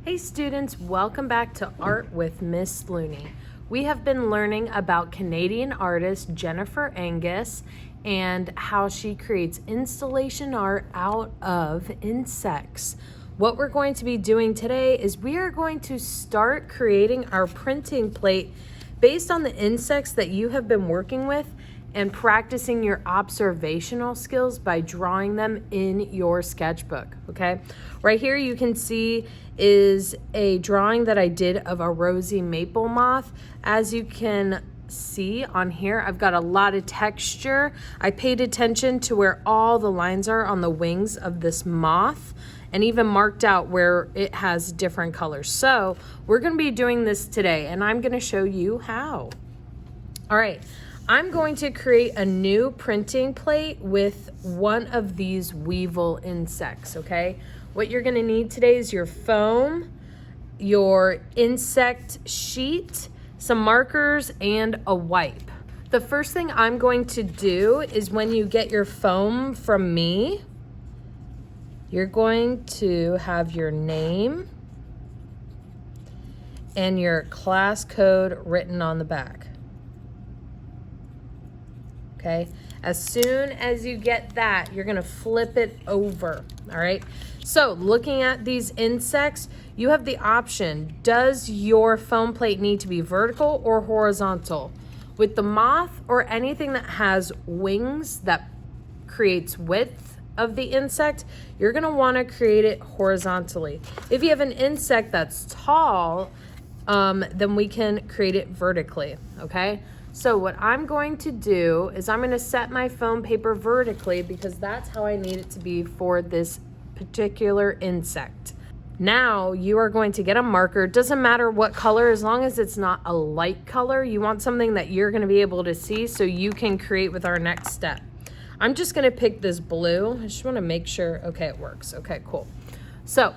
Hey students, welcome back to Art with Miss Looney. We have been learning about Canadian artist Jennifer Angus and how she creates installation art out of insects. What we're going to be doing today is we are going to start creating our printing plate based on the insects that you have been working with and practicing your observational skills by drawing them in your sketchbook, okay? Right here you can see is a drawing that I did of a rosy maple moth. As you can see on here, I've got a lot of texture. I paid attention to where all the lines are on the wings of this moth and even marked out where it has different colors. So we're gonna be doing this today and I'm gonna show you how. All right. I'm going to create a new printing plate with one of these weevil insects, okay? What you're gonna need today is your foam, your insect sheet, some markers, and a wipe. The first thing I'm going to do is when you get your foam from me, you're going to have your name and your class code written on the back. Okay, as soon as you get that, you're gonna flip it over, all right? So looking at these insects, you have the option, does your foam plate need to be vertical or horizontal? With the moth or anything that has wings that creates width of the insect, you're gonna wanna create it horizontally. If you have an insect that's tall, then we can create it vertically, okay? So what I'm going to do is I'm going to set my foam paper vertically because that's how I need it to be for this particular insect. Now you are going to get a marker. It doesn't matter what color, as long as it's not a light color. You want something that you're going to be able to see so you can create with our next step. I'm just going to pick this blue. I just want to make sure, okay, it works. Okay, cool. So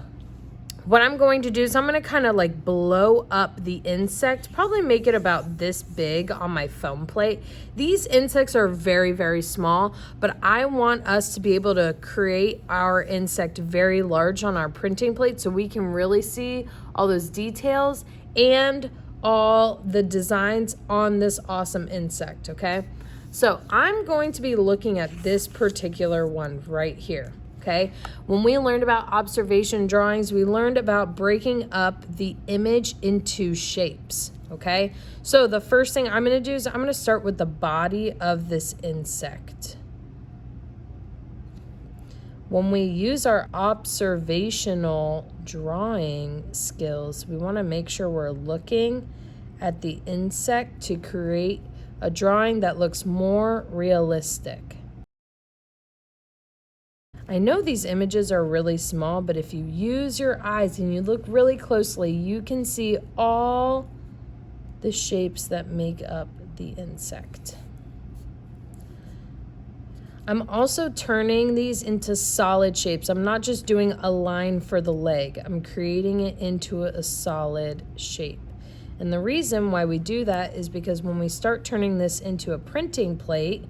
what I'm going to do is I'm going to kind of like blow up the insect, probably make it about this big on my foam plate. These insects are very, very small, but I want us to be able to create our insect very large on our printing plate so we can really see all those details and all the designs on this awesome insect, okay? So I'm going to be looking at this particular one right here. Okay, when we learned about observation drawings, we learned about breaking up the image into shapes, okay? So the first thing I'm gonna do is I'm gonna start with the body of this insect. When we use our observational drawing skills, we wanna make sure we're looking at the insect to create a drawing that looks more realistic. I know these images are really small, but if you use your eyes and you look really closely, you can see all the shapes that make up the insect. I'm also turning these into solid shapes. I'm not just doing a line for the leg. I'm creating it into a solid shape. And the reason why we do that is because when we start turning this into a printing plate,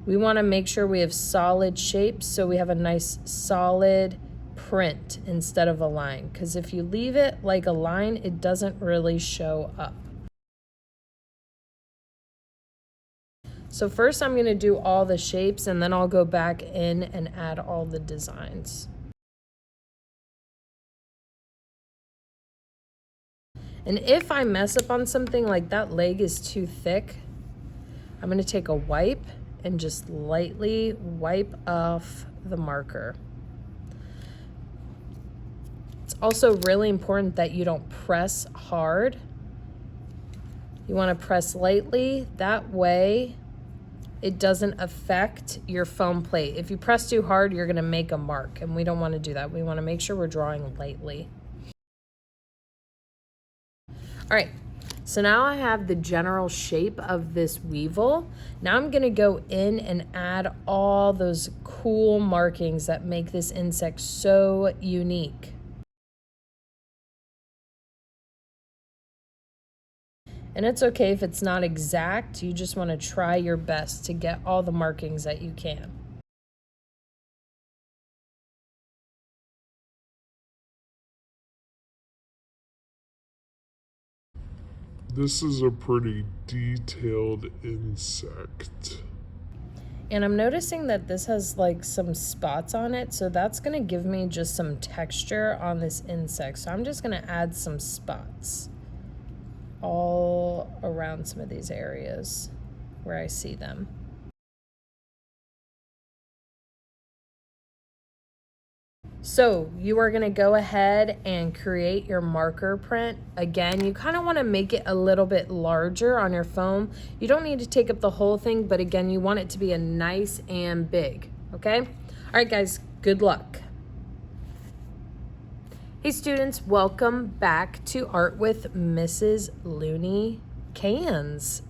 we want to make sure we have solid shapes so we have a nice solid print instead of a line. Because if you leave it like a line, it doesn't really show up. So first I'm going to do all the shapes and then I'll go back in and add all the designs. And if I mess up on something like that leg is too thick, I'm going to take a wipe and just lightly wipe off the marker. It's also really important that you don't press hard. You want to press lightly, that way it doesn't affect your foam plate. If you press too hard, you're gonna make a mark, and we don't want to do that. We want to make sure we're drawing lightly. All right. So now I have the general shape of this weevil. Now I'm gonna go in and add all those cool markings that make this insect so unique. And it's okay if it's not exact, you just wanna try your best to get all the markings that you can. This is a pretty detailed insect. And I'm noticing that this has like some spots on it, so that's gonna give me just some texture on this insect. So I'm just gonna add some spots all around some of these areas where I see them. So you are going to go ahead and create your marker print. Again, you kind of want to make it a little bit larger on your foam. You don't need to take up the whole thing, but again, you want it to be a nice and big, okay? All right, guys, good luck. Hey students, welcome back to Art with Mrs. Looney Cans.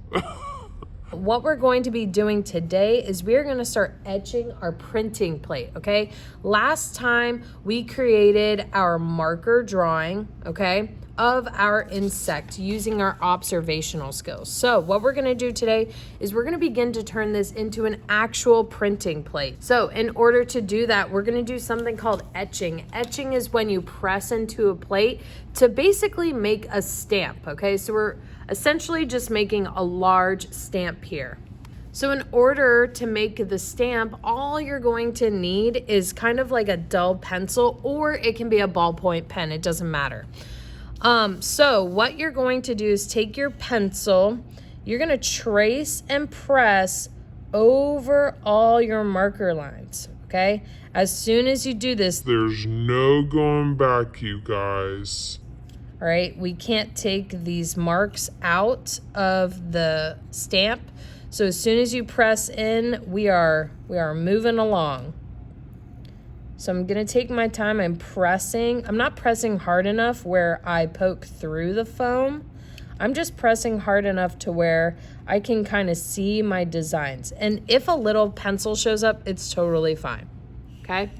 What we're going to be doing today is we're going to start etching our printing plate, okay? Last time we created our marker drawing, okay, of our insect using our observational skills. So what we're going to do today is we're going to begin to turn this into an actual printing plate. So in order to do that, we're going to do something called etching. Etching is when you press into a plate to basically make a stamp, okay? So we're essentially just making a large stamp here. So in order to make the stamp, all you're going to need is kind of like a dull pencil, or it can be a ballpoint pen, it doesn't matter. So what you're going to do is take your pencil, you're gonna trace and press over all your marker lines, okay? As soon as you do this, There's no going back, you guys. all right, we can't take these marks out of the stamp. So as soon as you press in, we are moving along. So I'm gonna take my time and pressing. I'm not pressing hard enough where I poke through the foam. I'm just pressing hard enough to where I can kind of see my designs. And if a little pencil shows up, it's totally fine, okay?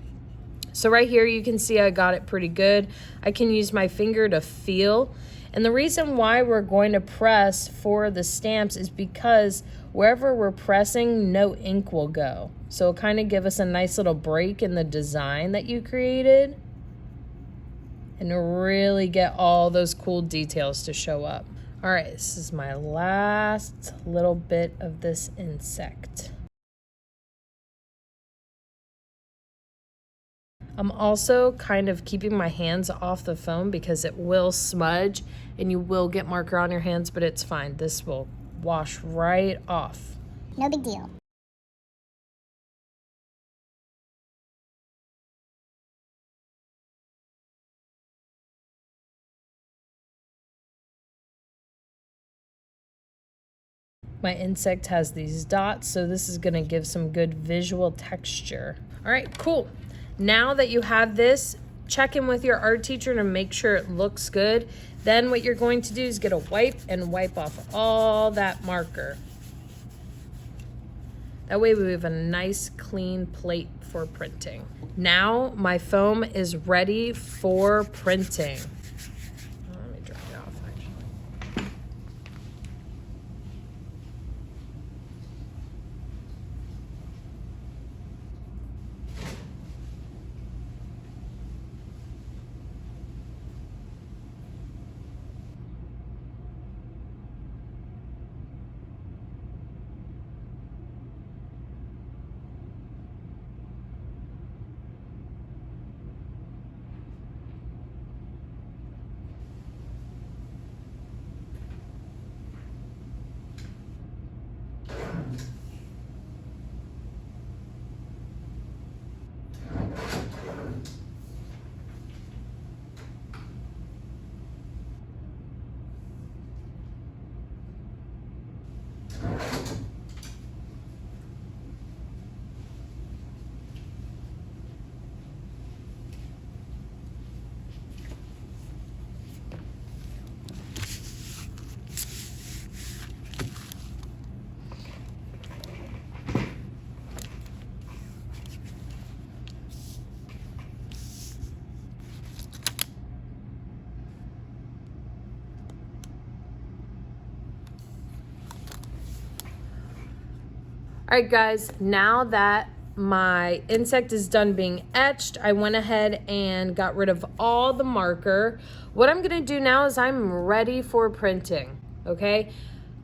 So right here, you can see I got it pretty good. I can use my finger to feel. And the reason why we're going to press for the stamps is because wherever we're pressing, no ink will go. So it'll kind of give us a nice little break in the design that you created and really get all those cool details to show up. All right, this is my last little bit of this insect. I'm also kind of keeping my hands off the foam because it will smudge and you will get marker on your hands, but it's fine. This will wash right off. No big deal. My insect has these dots, so this is gonna give some good visual texture. All right, cool. Now that you have this, check in with your art teacher to make sure it looks good. Then what you're going to do is get a wipe and wipe off all that marker. That way we have a nice clean plate for printing. Now my foam is ready for printing. Let me dry it off actually. All right, guys, now that my insect is done being etched, I went ahead and got rid of all the marker. What I'm gonna do now is I'm ready for printing. okay?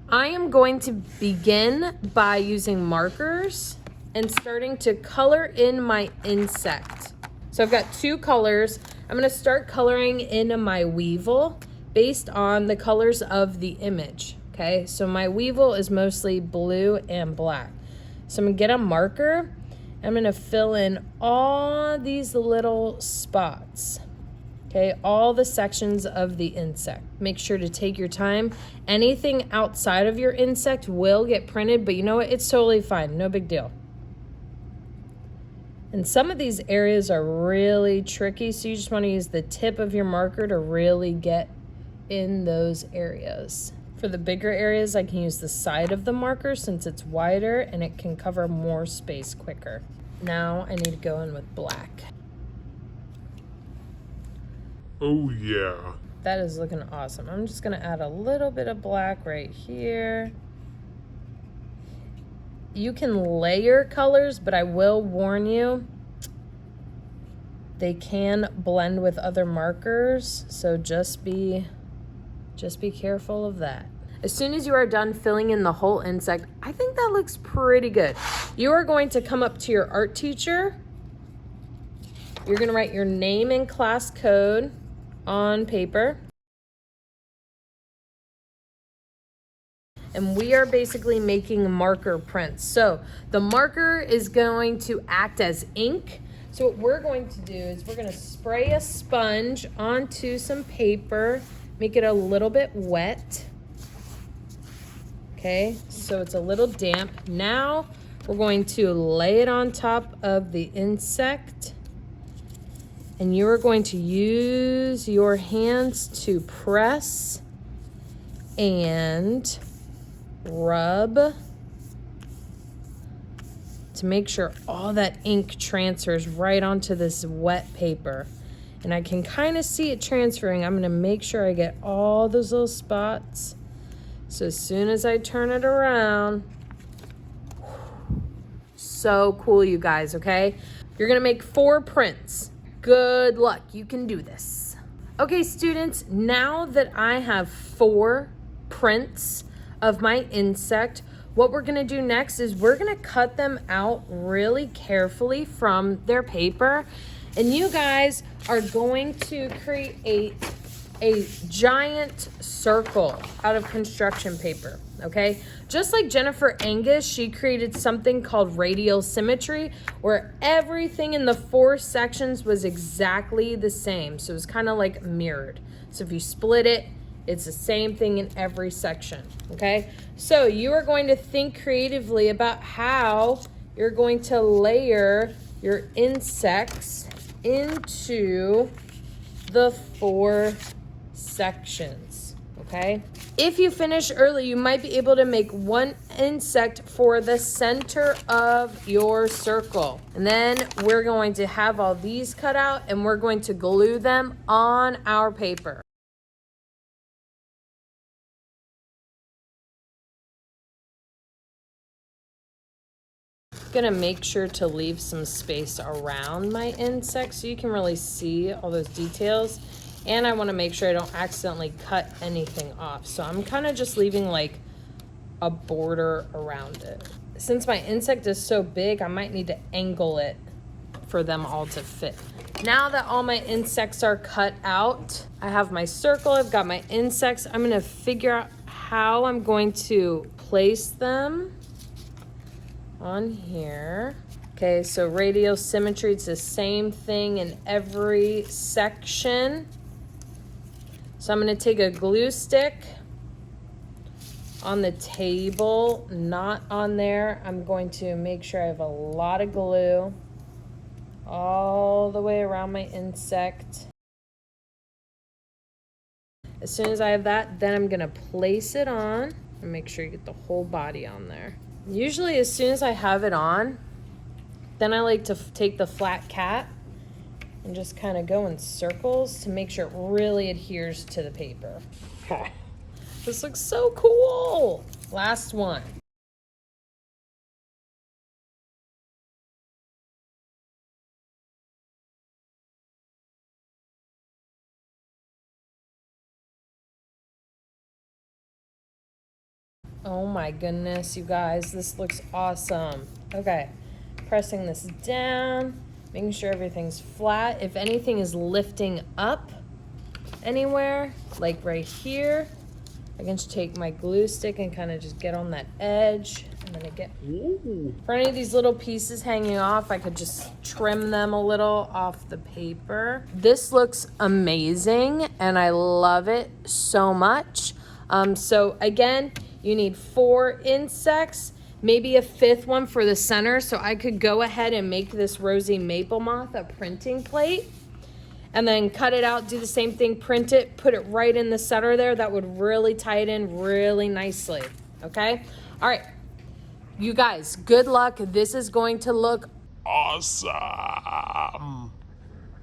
I am going to begin by using markers and starting to color in my insect. So I've got 2 colors. I'm gonna start coloring in my weevil based on the colors of the image, okay? So my weevil is mostly blue and black. So I'm gonna get a marker. I'm gonna fill in all these little spots. Okay, all the sections of the insect. Make sure to take your time. Anything outside of your insect will get printed, but you know what? It's totally fine. No big deal. And some of these areas are really tricky, so you just want to use the tip of your marker to really get in those areas. For the bigger areas, I can use the side of the marker since it's wider and it can cover more space quicker. Now I need to go in with black. Oh yeah. That is looking awesome. I'm just gonna add a little bit of black right here. You can layer colors, but I will warn you, they can blend with other markers, so just be careful of that. As soon as you are done filling in the whole insect, I think that looks pretty good. You are going to come up to your art teacher. You're gonna write your name and class code on paper. And we are basically making marker prints. So the marker is going to act as ink. So what we're going to do is we're gonna spray a sponge onto some paper, make it a little bit wet. Okay, so it's a little damp. Now we're going to lay it on top of the insect. And you're going to use your hands to press and rub to make sure all that ink transfers right onto this wet paper. And I can kind of see it transferring. I'm going to make sure I get all those little spots. So as soon as I turn it around, so cool, you guys, okay? You're going to make 4 prints. Good luck. You can do this. Okay, students, now that I have 4 prints of my insect, what we're gonna do next is we're gonna cut them out really carefully from their paper. And you guys are going to create a giant circle out of construction paper, okay? Just like Jennifer Angus, she created something called radial symmetry, where everything in the 4 sections was exactly the same. So it was kind of like mirrored. So if you split it, it's the same thing in every section, okay? So you are going to think creatively about how you're going to layer your insects into the 4 sections, okay? If you finish early, you might be able to make 1 insect for the center of your circle. And then we're going to have all these cut out and we're going to glue them on our paper. Gonna make sure to leave some space around my insect so you can really see all those details. And I want to make sure I don't accidentally cut anything off. So I'm kind of just leaving like a border around it. Since my insect is so big, I might need to angle it for them all to fit. Now that all my insects are cut out, I have my circle, I've got my insects. I'm gonna figure out how I'm going to place them on here. Okay, so radial symmetry, it's the same thing in every section. So I'm gonna take a glue stick on the table, not on there. I'm going to make sure I have a lot of glue all the way around my insect. As soon as I have that, then I'm gonna place it on and make sure you get the whole body on there. Usually as soon as I have it on, then I like to take the flat cat and just kind of go in circles to make sure it really adheres to the paper. This looks so cool. Last one. Oh my goodness, you guys, this looks awesome. Okay, pressing this down, making sure everything's flat. If anything is lifting up anywhere, like right here, I can just take my glue stick and kind of just get on that edge. I'm gonna get, for any of these little pieces hanging off, I could just trim them a little off the paper. This looks amazing and I love it so much. So again, you need 4 insects, maybe a 5th one for the center. So I could go ahead and make this rosy maple moth a printing plate. And then cut it out, do the same thing, print it, put it right in the center there. That would really tie it in really nicely, okay? All right, you guys, good luck. This is going to look Awesome.